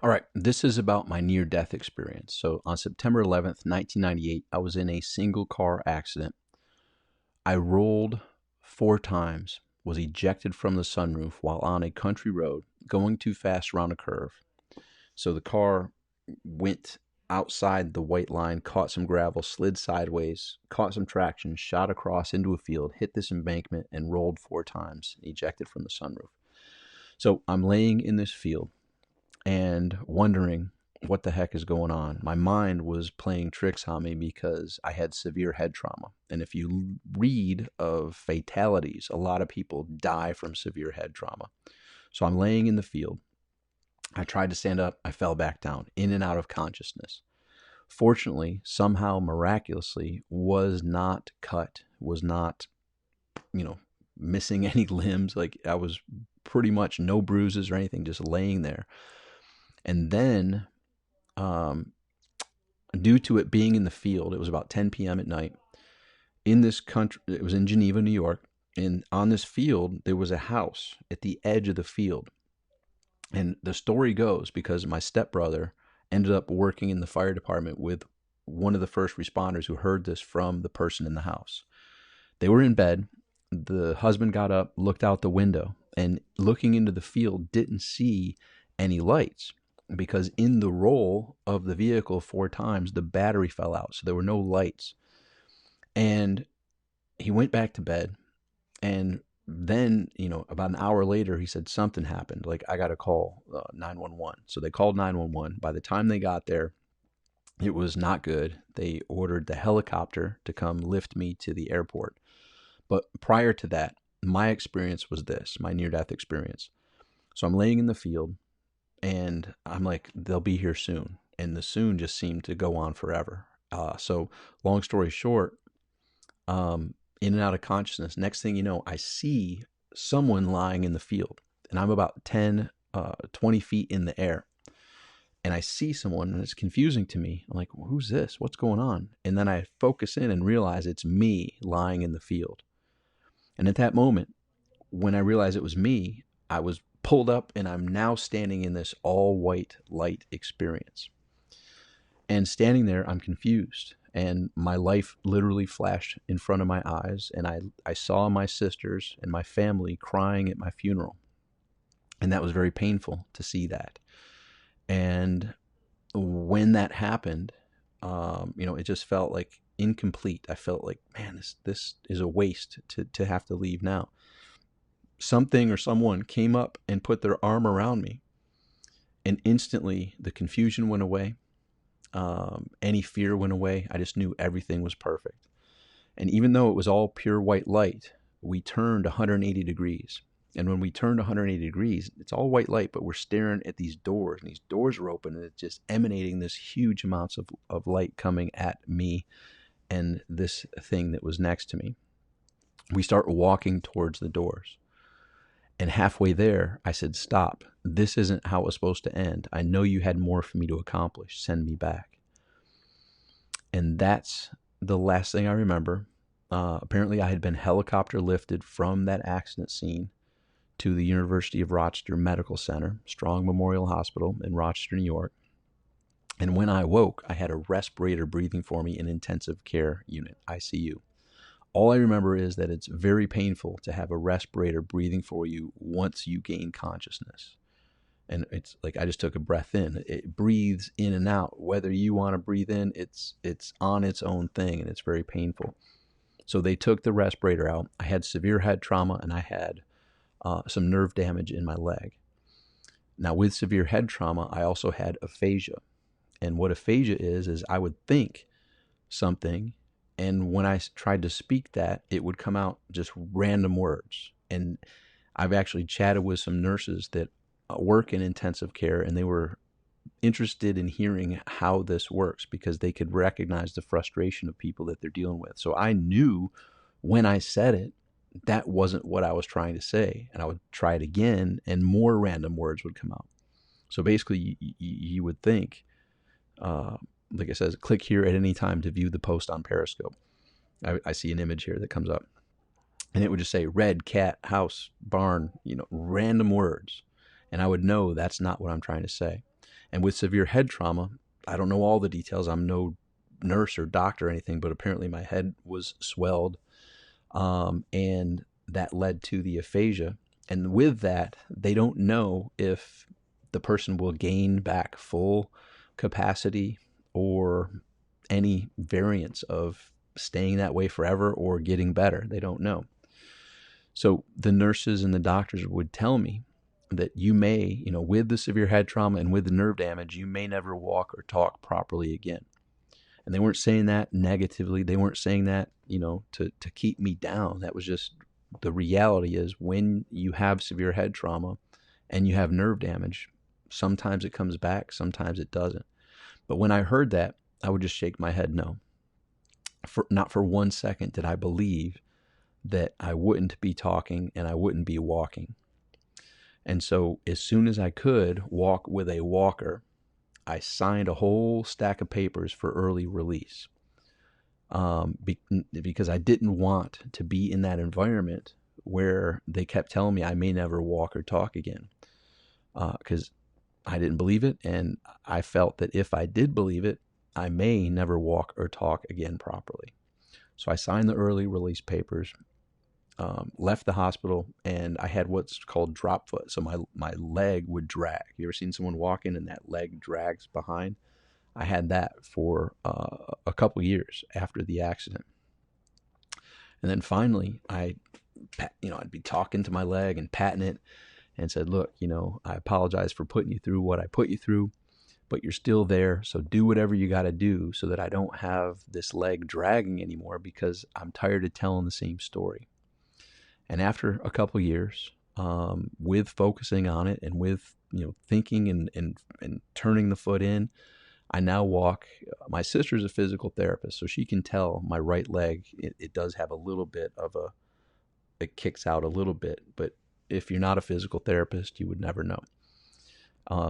All right, this is about my near death experience. So on September 11th, 1998, I was in a single car accident. I rolled 4 times, was ejected from the sunroof while on a country road, going too fast around a curve. So the car went outside the white line, caught some gravel, slid sideways, caught some traction, shot across into a field, hit this embankment, and rolled 4 times, ejected from the sunroof. So I'm laying in this field and wondering what the heck is going on. My mind was playing tricks on me because I had severe head trauma. And if you read of fatalities, a lot of people die from severe head trauma. So I'm laying in the field. I tried to stand up. I fell back down, in and out of consciousness. Fortunately, somehow miraculously, was not cut, was not, you know, missing any limbs. Like I was pretty much no bruises or anything, just laying there. And then um, due to it being in the field, it was about 10 p.m. at night. In this country, it was in Geneva, New York. And on this field, there was a house at the edge of the field. And the story goes because my stepbrother ended up working in the fire department with one of the first responders who heard this from the person in the house. They were in bed. The husband got up, looked out the window, and looking into the field, didn't see any lights because in the roll of the vehicle 4 times, the battery fell out. So there were no lights. And he went back to bed. And then, about an hour later, he said something happened. Like, I got to call 911. So they called 911. By the time they got there, it was not good. They ordered the helicopter to come lift me to the airport. But prior to that, my experience was this, my near death experience. So I'm laying in the field and I'm like, they'll be here soon. And the soon just seemed to go on forever. So long story short, in and out of consciousness. Next thing you know, I see someone lying in the field and I'm about 10, 20 feet in the air. And I see someone and it's confusing to me. I'm like, well, who's this? What's going on? And then I focus in and realize it's me lying in the field. And at that moment, when I realized it was me, I was pulled up and I'm now standing in this all white light experience. And standing there, I'm confused. And my life literally flashed in front of my eyes. And I saw my sisters and my family crying at my funeral. And that was very painful to see that. And when that happened, it just felt like incomplete. I felt like, man, this is a waste to have to leave now. Something or someone came up and put their arm around me, and instantly the confusion went away. Any fear went away. I just knew everything was perfect. And even though it was all pure white light, we turned 180 degrees. And when we turned 180 degrees, it's all white light, but we're staring at these doors, and these doors are open, and it's just emanating this huge amounts of light coming at me and this thing that was next to me. We start walking towards the doors. And halfway there, I said, stop. This isn't how it was supposed to end. I know you had more for me to accomplish. Send me back. And that's the last thing I remember. Apparently, I had been helicopter lifted from that accident scene to the University of Rochester Medical Center, Strong Memorial Hospital in Rochester, New York. And when I woke, I had a respirator breathing for me in intensive care unit, ICU. All I remember is that it's very painful to have a respirator breathing for you once you gain consciousness. And it's like I just took a breath in. It breathes in and out. Whether you want to breathe in, it's on its own thing, and it's very painful. So they took the respirator out. I had severe head trauma, and I had some nerve damage in my leg. Now, with severe head trauma, I also had aphasia. And what aphasia is I would think something, and when I tried to speak that, it would come out just random words. And I've actually chatted with some nurses that work in intensive care, and they were interested in hearing how this works because they could recognize the frustration of people that they're dealing with. So I knew when I said it, that wasn't what I was trying to say. And I would try it again, and more random words would come out. So basically, you would think, like it says, click here at any time to view the post on Periscope. I see an image here that comes up, and it would just say red, cat, house, barn, random words. And I would know that's not what I'm trying to say. And with severe head trauma, I don't know all the details. I'm no nurse or doctor or anything, but apparently my head was swelled, and that led to the aphasia. And with that, they don't know if the person will gain back full capacity or any variance of staying that way forever or getting better. They don't know. So the nurses and the doctors would tell me that you may, with the severe head trauma and with the nerve damage, you may never walk or talk properly again. And they weren't saying that negatively. They weren't saying that, to keep me down. That was just the reality is when you have severe head trauma and you have nerve damage, sometimes it comes back, sometimes it doesn't. But when I heard that, I would just shake my head no. Not for 1 second did I believe that I wouldn't be talking and I wouldn't be walking. And so as soon as I could walk with a walker, I signed a whole stack of papers for early release, because I didn't want to be in that environment where they kept telling me I may never walk or talk again, because I didn't believe it, and I felt that if I did believe it, I may never walk or talk again properly. So I signed the early release papers, left the hospital, and I had what's called drop foot. So my leg would drag. You ever seen someone walking and that leg drags behind? I had that for a couple years after the accident. And then finally, I'd be talking to my leg and patting it and said, look, I apologize for putting you through what I put you through, but you're still there. So do whatever you got to do so that I don't have this leg dragging anymore, because I'm tired of telling the same story. And after a couple years, with focusing on it and with, thinking and turning the foot in, I now walk. My sister's a physical therapist, so she can tell my right leg, it does have a little bit of it kicks out a little bit, but if you're not a physical therapist, you would never know.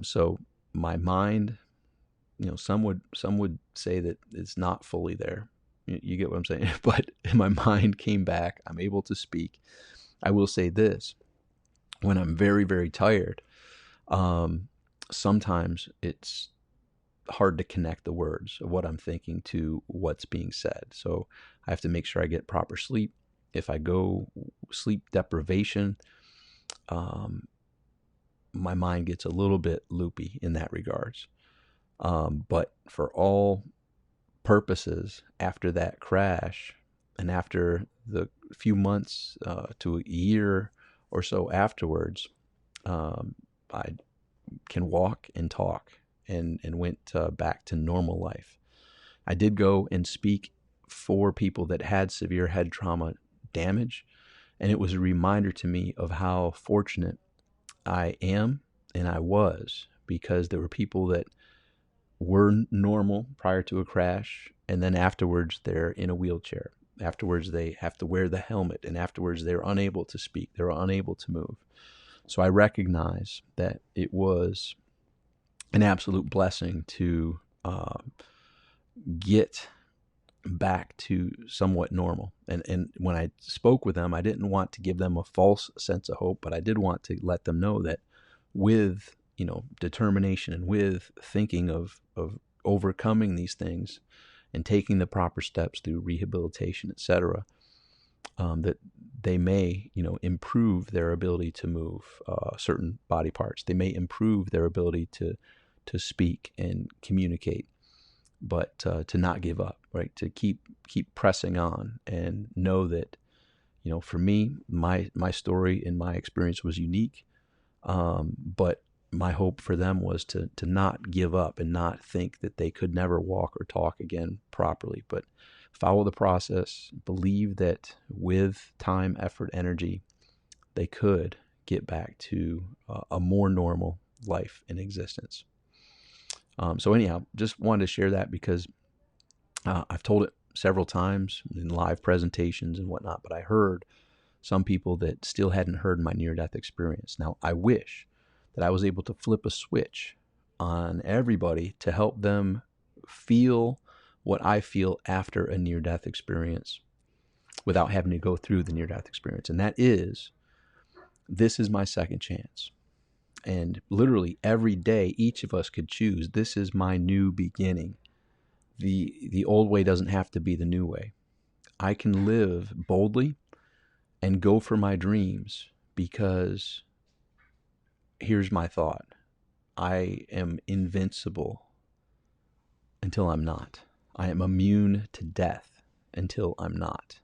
So my mind, some would say that it's not fully there. You get what I'm saying? But my mind came back. I'm able to speak. I will say this: when I'm very, very tired, sometimes it's hard to connect the words of what I'm thinking to what's being said. So I have to make sure I get proper sleep. If I go sleep deprivation, my mind gets a little bit loopy in that regards. But for all purposes, after that crash and after the few months to a year or so afterwards, I can walk and talk and went back to normal life. I did go and speak for people that had severe head trauma damage, and it was a reminder to me of how fortunate I am and I was, because there were people that were normal prior to a crash, and then afterwards they're in a wheelchair. Afterwards they have to wear the helmet, and afterwards they're unable to speak, they're unable to move. So I recognize that it was an absolute blessing to get back to somewhat normal. And when I spoke with them, I didn't want to give them a false sense of hope, but I did want to let them know that with determination and with thinking of overcoming these things and taking the proper steps through rehabilitation, etc., that they may improve their ability to move certain body parts. They may improve their ability to speak and communicate, but to not give up, right? To keep pressing on and know that, for me, my story and my experience was unique, but my hope for them was to not give up and not think that they could never walk or talk again properly, but follow the process, believe that with time, effort, energy, they could get back to a more normal life and existence. So anyhow, just wanted to share that because I've told it several times in live presentations and whatnot, but I heard some people that still hadn't heard my near-death experience. Now, I wish that I was able to flip a switch on everybody to help them feel what I feel after a near-death experience without having to go through the near-death experience. And that is, this is my second chance. And literally every day, each of us could choose, this is my new beginning. The old way doesn't have to be the new way. I can live boldly and go for my dreams, because here's my thought. I am invincible until I'm not. I am immune to death until I'm not.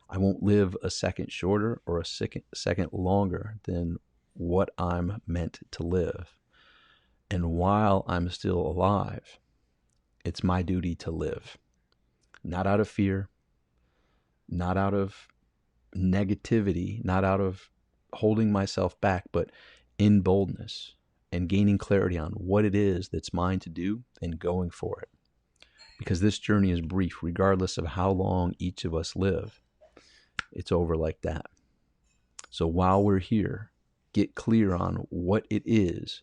I won't live a second shorter or a second longer than what I'm meant to live. And while I'm still alive, it's my duty to live. Not out of fear, not out of negativity, not out of holding myself back, but in boldness and gaining clarity on what it is that's mine to do and going for it. Because this journey is brief, regardless of how long each of us live. It's over like that. So while we're here, get clear on what it is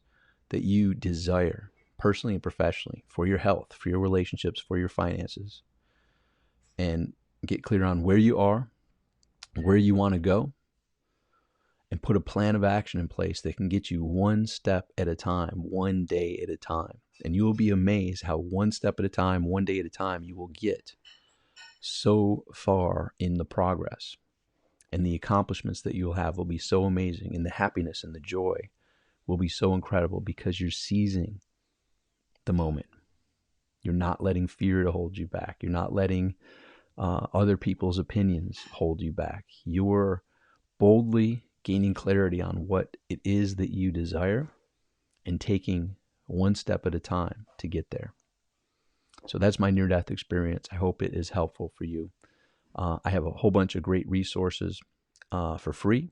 that you desire, personally and professionally, for your health, for your relationships, for your finances. And get clear on where you are, where you want to go, and put a plan of action in place that can get you one step at a time, one day at a time. And you will be amazed how one step at a time, one day at a time, you will get so far in the progress. And the accomplishments that you'll have will be so amazing. And the happiness and the joy will be so incredible, because you're seizing the moment. You're not letting fear to hold you back. You're not letting other people's opinions hold you back. You're boldly gaining clarity on what it is that you desire and taking one step at a time to get there. So that's my near-death experience. I hope it is helpful for you. I have a whole bunch of great resources for free.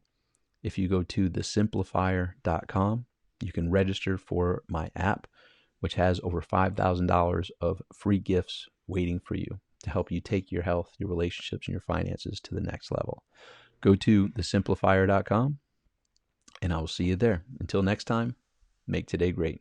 If you go to thesimplifier.com, you can register for my app, which has over $5,000 of free gifts waiting for you to help you take your health, your relationships, and your finances to the next level. Go to thesimplifier.com, and I will see you there. Until next time, make today great.